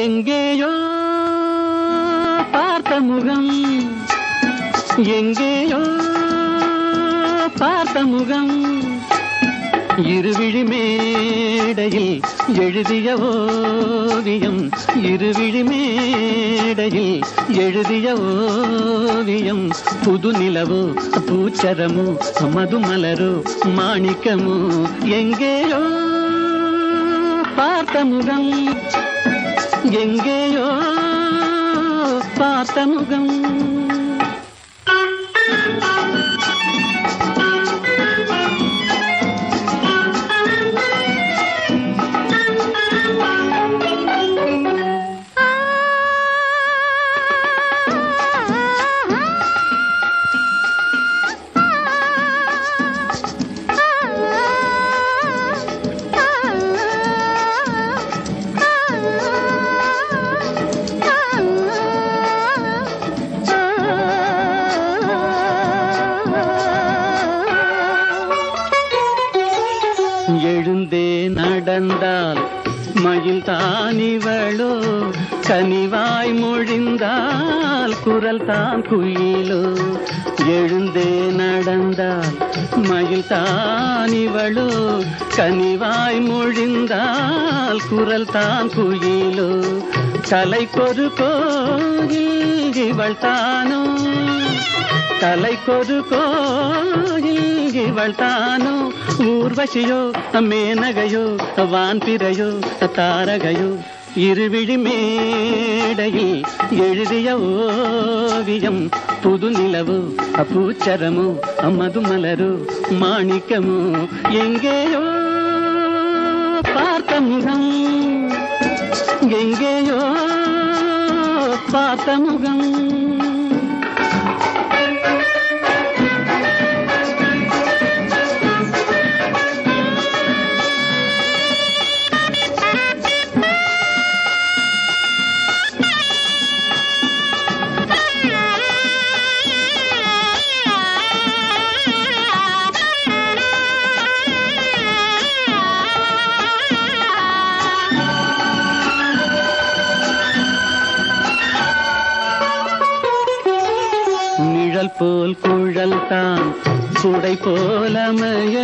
எங்கேயோ பார்த்த முகம், எங்கேயோ பார்த்த முகம், இருவிழி மேடையில் எழுதிய ஓவியம், இருவிழி மேடையில் எழுதிய ஓவியம். புது நிலவோ பூச்சரமோ மதுமலரோ மாணிக்கமோ, எங்கேயோ பார்த்த முகம், எங்கேயோ பார்த்த முகம். எழுந்தே நடந்தால் மயில் தானிவளோ, கனிவாய் மொழிந்தால் குரல் தான் குயிலோ. எழுந்தே நடந்தால் மயில் தானிவளோ, கனிவாய் மொழிந்தால் குரல் தான் குயிலோ. கலைக்கொரு கோயில் இவள் தானோ, கலைக்கொரு கோயில் இவள் தானோ. ஊர்வசியோ மேனகையோ வான்பிறையோ தாரகையோ, இருவிழி மேடையில் எழுதிய ஓவியம். புது நிலவோ பூச்சரமோ மதுமலரோ மாணிக்கமோ, எங்கேயோ பார்த்த முகம், எங்கேயோ பார்த்த முகம். நிழல் போல் குழல் தான் குடை போலமைய,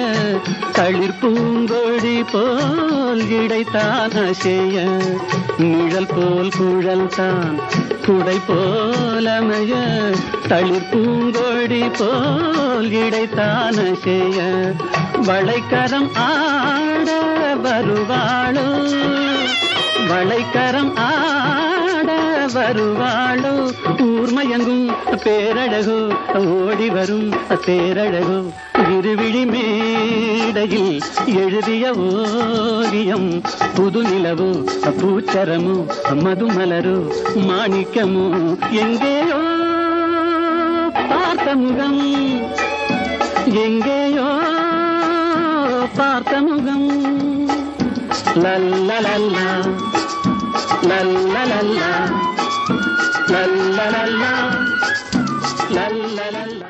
தளிர் பூங்கொடி போல் இடைத்தான் அசைய. நிழல் போல் குழல் தான் குடை போலமைய, தளிர் பூங்கொடி போல் இடைத்தான் அசைய. வளைக்கரம் ஆட வருவாளோ, வளைக்கரம் ஆட வருவாளோ. ஊர்மயங்கும் பேரழகோ ஓடி வரும் பேரழகோ, இருவிழி மேடையில் எழுதிய ஓவியம். புது நிலவோ பூச்சரமோ மதுமலரோ மாணிக்கமோ, எங்கேயோ பார்த்த முகம், எங்கேயோ பார்த்த முகம். லல்லலல்லா லல்லலல்லா லல்லலல்லா லல்லலல்லா.